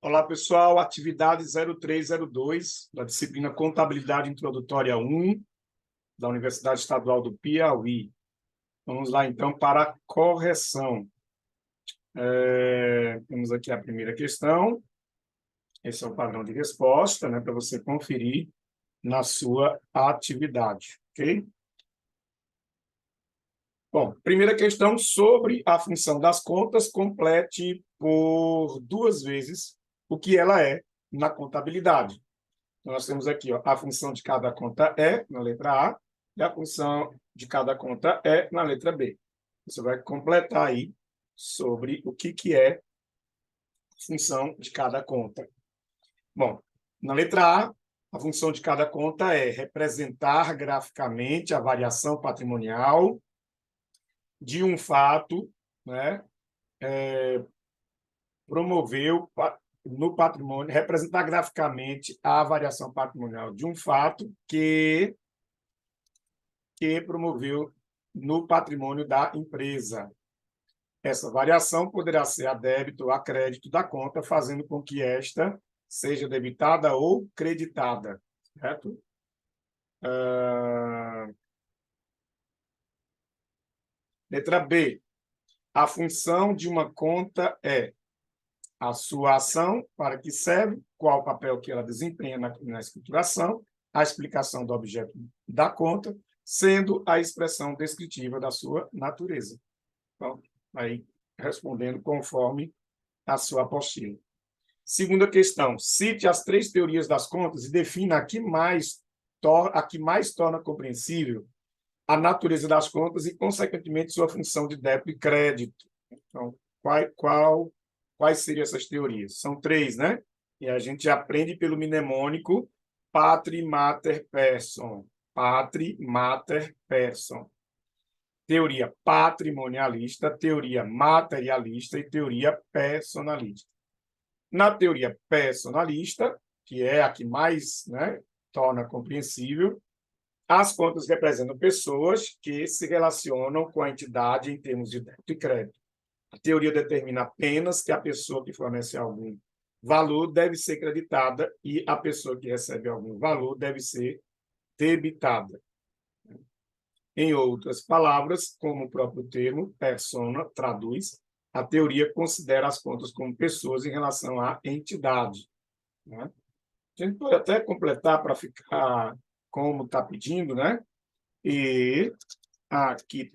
Olá, pessoal. Atividade 0302 da disciplina Contabilidade Introdutória 1 da Universidade Estadual do Piauí. Vamos lá, então, para a correção. Temos aqui a primeira questão. Esse é o padrão de resposta, né, para você conferir na sua atividade, ok? Bom, primeira questão sobre a função das contas, complete por 2 vezes o que ela é na contabilidade. Então, nós temos aqui, ó, a função de cada conta é na letra A e a função de cada conta é na letra B. Você vai completar aí sobre o que é a função de cada conta. Bom, na letra a função de cada conta é representar graficamente a variação patrimonial de um fato, né, promoveu no patrimônio, representar graficamente a variação patrimonial de um fato que promoveu no patrimônio da empresa. Essa variação poderá ser a débito ou a crédito da conta, fazendo com que esta seja debitada ou creditada, certo? Letra B. A função de uma conta é a sua ação, para que serve, qual o papel que ela desempenha na escrituração, a explicação do objeto da conta, sendo a expressão descritiva da sua natureza. Então, aí, respondendo conforme a sua apostila. Segunda questão, cite as 3 teorias das contas e defina a que mais torna compreensível a natureza das contas e, consequentemente, sua função de débito e crédito. Então, quais seriam essas teorias? São 3, né? E a gente aprende pelo mnemônico Patri, Mater, Persona. Patri, Mater, Persona. Teoria patrimonialista, teoria materialista e teoria personalista. Na teoria personalista, que é a que mais, né, torna compreensível, as contas representam pessoas que se relacionam com a entidade em termos de débito e crédito. A teoria determina apenas que a pessoa que fornece algum valor deve ser creditada e a pessoa que recebe algum valor deve ser debitada. Em outras palavras, como o próprio termo persona traduz, a teoria considera as contas como pessoas em relação à entidade, né? A gente pode até completar para ficar como está pedindo, né? E a que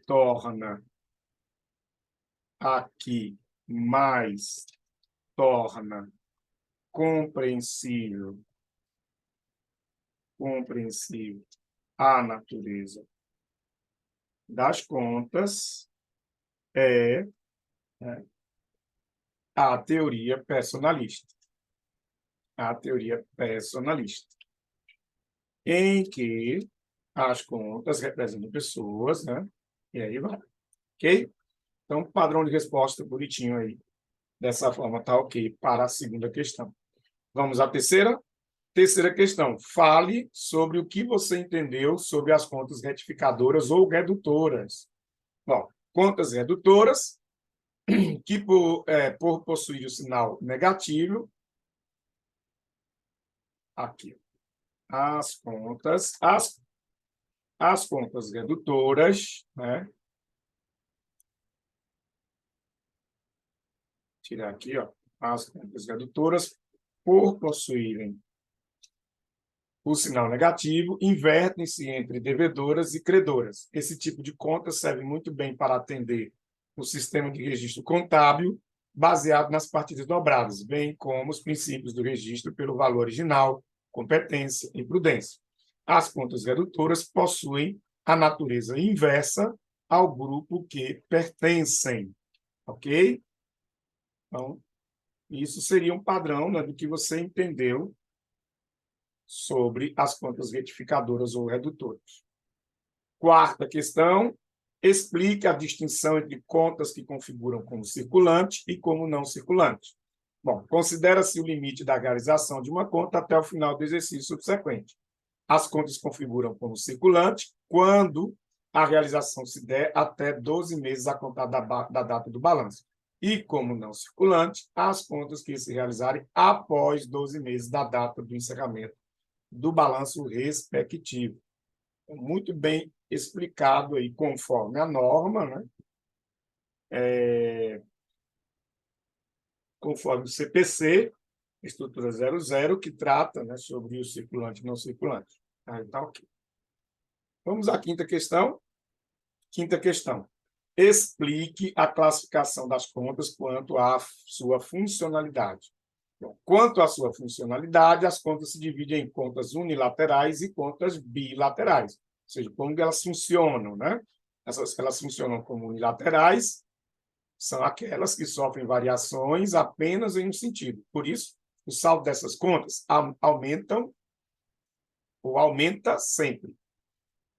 mais torna compreensível a natureza das contas é, né, a teoria personalista. A teoria personalista, em que as contas representam pessoas, né? E aí vai. Ok? Então, padrão de resposta bonitinho aí. Dessa forma, tá ok para a segunda questão. Vamos à terceira? Terceira questão. Fale sobre o que você entendeu sobre as contas retificadoras ou redutoras. Bom, contas redutoras, que por possuir o sinal negativo, aqui, as contas redutoras, né? Tirar aqui, ó, as contas redutoras, por possuírem o sinal negativo, invertem-se entre devedoras e credoras. Esse tipo de conta serve muito bem para atender o sistema de registro contábil, baseado nas partidas dobradas, bem como os princípios do registro pelo valor original, competência e prudência. As contas redutoras possuem a natureza inversa ao grupo que pertencem, ok? Então, isso seria um padrão, né, do que você entendeu sobre as contas retificadoras ou redutoras. Quarta questão, explique a distinção entre contas que configuram como circulante e como não circulante. Bom, considera-se o limite da realização de uma conta até o final do exercício subsequente. As contas configuram como circulante quando a realização se der até 12 meses a contar da data do balanço. e, como não circulante, as contas que se realizarem após 12 meses da data do encerramento do balanço respectivo. Muito bem explicado aí, conforme a norma, né? Conforme o CPC, estrutura 00, que trata, né, sobre o circulante e não circulante. Tá, ok. Vamos à quinta questão. Quinta questão. Explique a classificação das contas quanto à sua funcionalidade. Bom, quanto à sua funcionalidade, as contas se dividem em contas unilaterais e contas bilaterais. Ou seja, como elas funcionam, né? Elas funcionam como unilaterais, são aquelas que sofrem variações apenas em um sentido. Por isso, o saldo dessas contas aumentam ou aumenta sempre.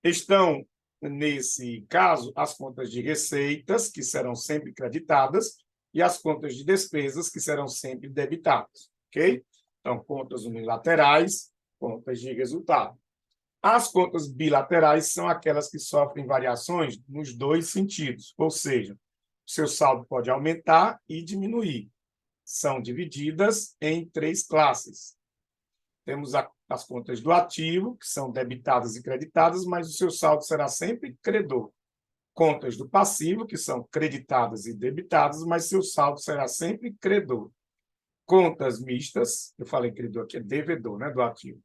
Estão, nesse caso, as contas de receitas, que serão sempre creditadas, e as contas de despesas, que serão sempre debitadas. Ok? Então, contas unilaterais, contas de resultado. As contas bilaterais são aquelas que sofrem variações nos dois sentidos, ou seja, o seu saldo pode aumentar e diminuir. São divididas em 3 classes. Temos as contas do ativo, que são debitadas e creditadas, mas o seu saldo será sempre credor. Contas do passivo, que são creditadas e debitadas, mas seu saldo será sempre credor. Contas mistas, eu falei credor aqui, é devedor, né, do ativo.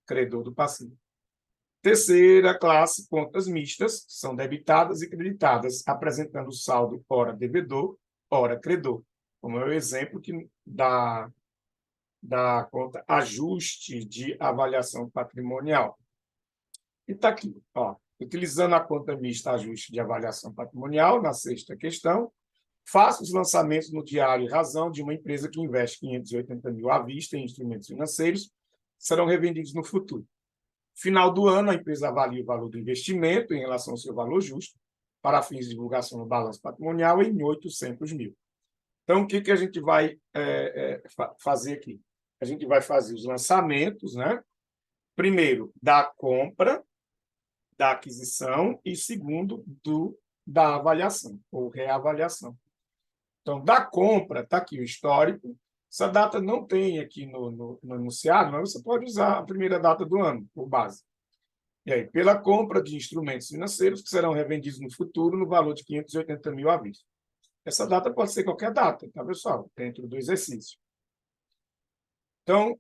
Credor do passivo. Terceira classe, contas mistas, que são debitadas e creditadas, apresentando saldo ora devedor, ora credor. Como é o exemplo da conta ajuste de avaliação patrimonial. E está aqui, ó, utilizando a conta mista ajuste de avaliação patrimonial, na sexta questão, faça os lançamentos no diário razão de uma empresa que investe 580 mil à vista em instrumentos financeiros, serão revendidos no futuro. Final do ano, a empresa avalia o valor do investimento em relação ao seu valor justo, para fins de divulgação no balanço patrimonial, em 800 mil. Então, o que a gente vai fazer aqui? A gente vai fazer os lançamentos, né? Primeiro, da compra, da aquisição, e segundo, da avaliação, ou reavaliação. Então, da compra, está aqui o histórico. Essa data não tem aqui no enunciado, mas você pode usar a primeira data do ano, por base. E aí, pela compra de instrumentos financeiros que serão revendidos no futuro no valor de 580 mil à vista. Essa data pode ser qualquer data, tá, pessoal? Dentro do exercício. Então,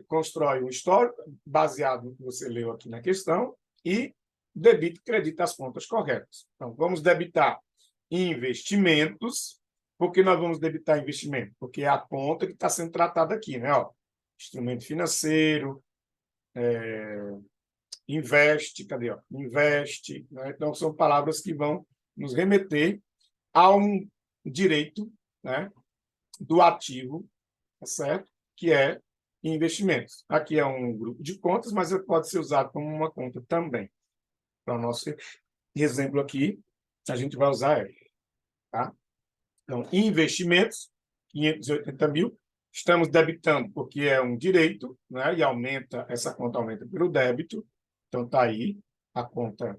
constrói um histórico baseado no que você leu aqui na questão e debita e credita as contas corretas. Então, vamos debitar investimentos. Por que nós vamos debitar investimento? Porque é a conta que está sendo tratada aqui, né? Ó, instrumento financeiro, investe, cadê? Ó? Investe, né? Então, são palavras que vão nos remeter a um direito, né, do ativo, tá certo? Que é investimentos. Aqui é um grupo de contas, mas pode ser usado como uma conta também. Para o nosso exemplo aqui, a gente vai usar ela. Tá? Então, investimentos, 580 mil, estamos debitando porque é um direito, né? E essa conta aumenta pelo débito. Então, está aí a conta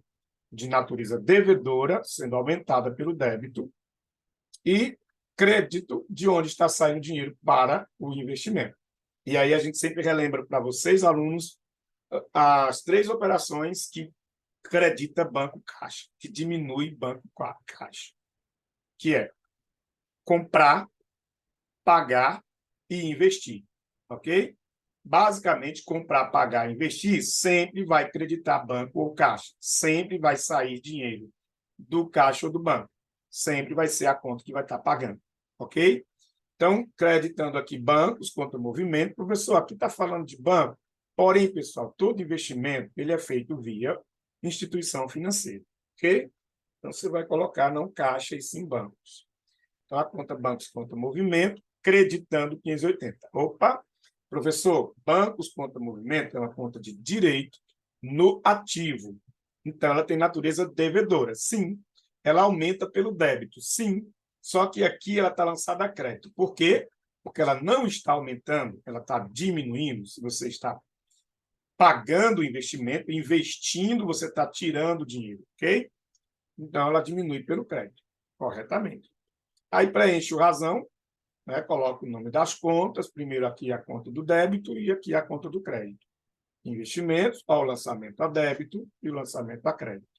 de natureza devedora sendo aumentada pelo débito. E crédito, de onde está saindo dinheiro para o investimento. E aí a gente sempre relembra para vocês, alunos, as 3 operações que credita banco caixa, que diminui banco caixa, que é comprar, pagar e investir, ok? Basicamente, comprar, pagar e investir sempre vai creditar banco ou caixa, sempre vai sair dinheiro do caixa ou do banco, sempre vai ser a conta que vai estar pagando, ok? Então, creditando aqui bancos contra movimento, professor, aqui está falando de banco, porém, pessoal, todo investimento ele é feito via instituição financeira, ok? Então, você vai colocar não caixa e sim bancos. Então, a conta bancos contra movimento, creditando 580. Opa, professor, bancos contra movimento é uma conta de direito no ativo. Então, ela tem natureza devedora. Sim, ela aumenta pelo débito. Sim, só que aqui ela está lançada a crédito. Por quê? Porque ela não está aumentando, ela está diminuindo. Se você está pagando o investimento, investindo, você está tirando dinheiro, ok? Então, ela diminui pelo crédito, corretamente. Aí preenche o razão, né? Coloca o nome das contas, primeiro aqui a conta do débito e aqui a conta do crédito. Investimentos, ó, o lançamento a débito e o lançamento a crédito.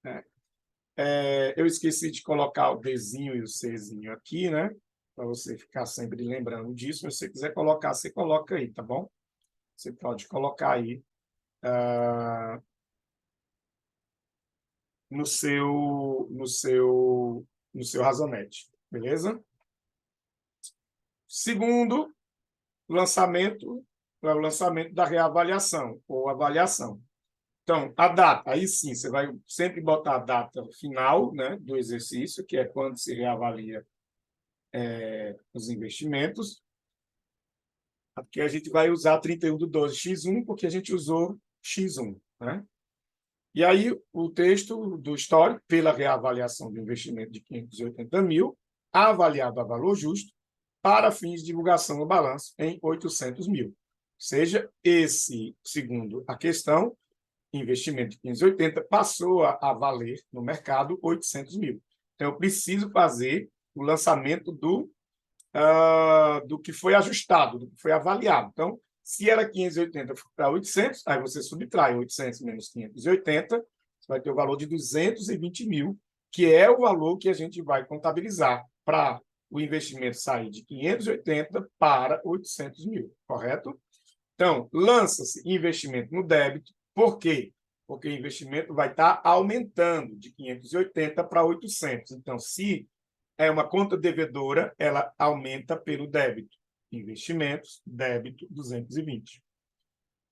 Né? Eu esqueci de colocar o Dzinho e o Czinho aqui, né? Para você ficar sempre lembrando disso. Mas se você quiser colocar, você coloca aí, tá bom? Você pode colocar aí no seu razonete, beleza? Segundo lançamento é o lançamento da reavaliação ou avaliação. Então, a data, aí sim, você vai sempre botar a data final, né, do exercício, que é quando se reavalia os investimentos. Aqui a gente vai usar 31/12/X1, porque a gente usou X1. Né? E aí, o texto do histórico, pela reavaliação do investimento de 580 mil, avaliado a valor justo, para fins de divulgação do balanço em 800 mil. Ou seja, esse, segundo a questão, investimento de 580 passou a valer no mercado 800 mil. Então, eu preciso fazer o lançamento do que foi ajustado, do que foi avaliado. Então, se era 580 para 800, aí você subtrai 800 menos 580, você vai ter o valor de 220 mil, que é o valor que a gente vai contabilizar para o investimento sair de 580 para 800 mil, correto? Então, lança-se investimento no débito. Por quê? Porque o investimento vai estar aumentando de 580 para 800. Então, se é uma conta devedora, ela aumenta pelo débito. Investimentos, débito, 220.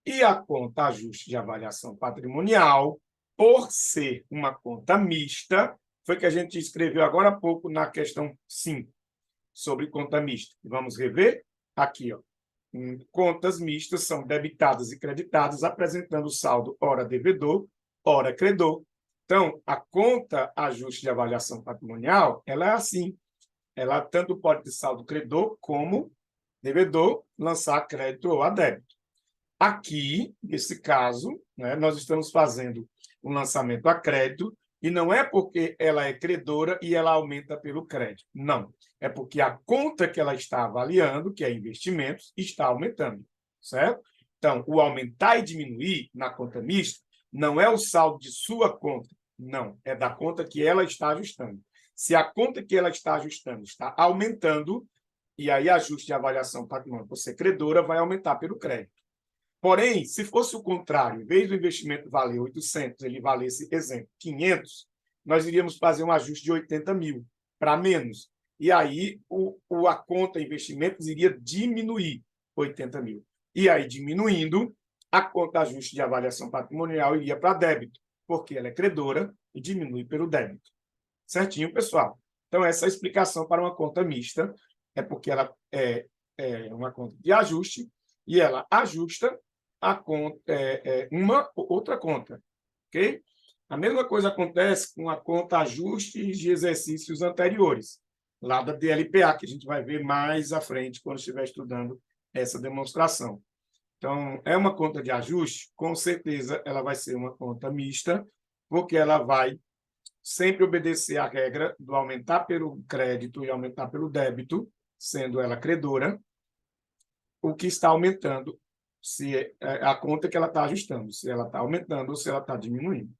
E a conta ajuste de avaliação patrimonial, por ser uma conta mista, foi que a gente escreveu agora há pouco na questão 5, sobre conta mista. Vamos rever? Aqui, ó. Contas mistas são debitadas e creditadas, apresentando saldo ora devedor, ora credor. Então, a conta ajuste de avaliação patrimonial, ela é assim. Ela tanto pode ter saldo credor como devedor, lançar crédito ou a débito. Aqui, nesse caso, né, nós estamos fazendo um lançamento a crédito, e não é porque ela é credora e ela aumenta pelo crédito. Não. É porque a conta que ela está avaliando, que é investimentos, está aumentando. Certo? Então, o aumentar e diminuir na conta mista não é o saldo de sua conta. Não. É da conta que ela está ajustando. Se a conta que ela está ajustando está aumentando, e aí ajuste de avaliação patrimonial por ser credora vai aumentar pelo crédito. Porém, se fosse o contrário, em vez do investimento valer 800, ele valesse, exemplo, 500, nós iríamos fazer um ajuste de 80 mil para menos. E aí a conta investimentos iria diminuir 80 mil. E aí, diminuindo, a conta ajuste de avaliação patrimonial iria para débito, porque ela é credora e diminui pelo débito. Certinho, pessoal? Então, essa é a explicação para uma conta mista, é porque ela é uma conta de ajuste e ela ajusta a conta, uma outra conta. Ok? A mesma coisa acontece com a conta ajustes de exercícios anteriores, lá da DLPA, que a gente vai ver mais à frente quando estiver estudando essa demonstração. Então, é uma conta de ajuste, com certeza ela vai ser uma conta mista, porque ela vai sempre obedecer à regra do aumentar pelo crédito e aumentar pelo débito, sendo ela credora, o que está aumentando se é a conta que ela está ajustando, se ela está aumentando ou se ela está diminuindo.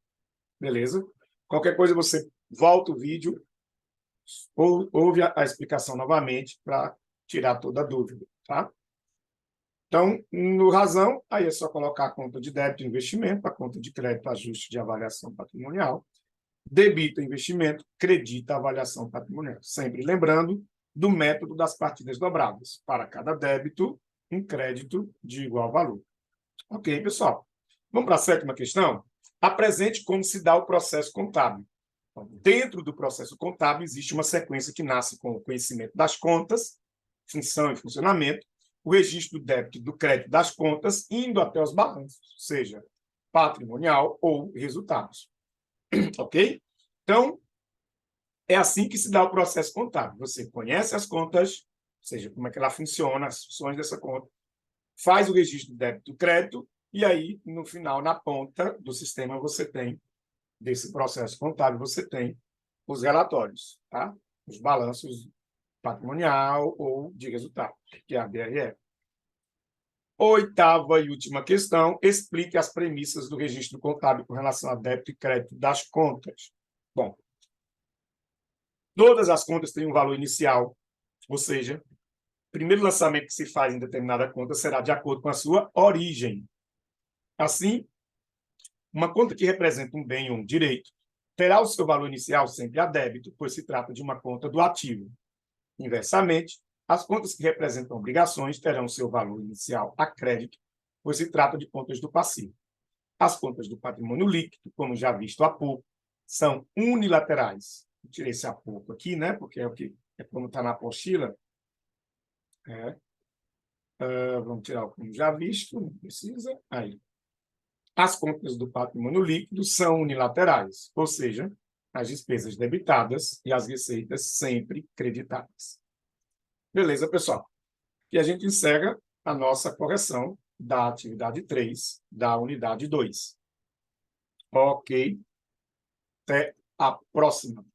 Beleza? Qualquer coisa, você volta o vídeo ou ouve a explicação novamente para tirar toda a dúvida. Tá? Então, no razão, aí é só colocar a conta de débito e investimento, a conta de crédito, ajuste de avaliação patrimonial, debita investimento, credita avaliação patrimonial. Sempre lembrando do método das partidas dobradas. Para cada débito, um crédito de igual valor. Ok, pessoal? Vamos para a sétima questão? Apresente como se dá o processo contábil. Então, dentro do processo contábil, existe uma sequência que nasce com o conhecimento das contas, função e funcionamento, o registro do débito e do crédito das contas, indo até os balanços, seja patrimonial ou resultados. Ok? Então, é assim que se dá o processo contábil. Você conhece as contas, ou seja, como é que ela funciona, as funções dessa conta, faz o registro do débito e do crédito, e aí, no final, na ponta do sistema, você tem, desse processo contábil, você tem os relatórios, tá? Os balanços patrimonial ou de resultado, que é a BRE. Oitava e última questão, explique as premissas do registro contábil com relação a débito e crédito das contas. Bom, todas as contas têm um valor inicial, ou seja, o primeiro lançamento que se faz em determinada conta será de acordo com a sua origem. Assim, uma conta que representa um bem ou um direito terá o seu valor inicial sempre a débito, pois se trata de uma conta do ativo. Inversamente, as contas que representam obrigações terão seu valor inicial a crédito, pois se trata de contas do passivo. As contas do patrimônio líquido, como já visto há pouco, são unilaterais. Eu tirei esse há pouco aqui, né? Porque é como está na apostila. Vamos tirar o como já visto, não precisa. Aí. As contas do patrimônio líquido são unilaterais, ou seja, as despesas debitadas e as receitas sempre creditadas. Beleza, pessoal? E a gente encerra a nossa correção da atividade 3 da unidade 2. Ok. Até a próxima.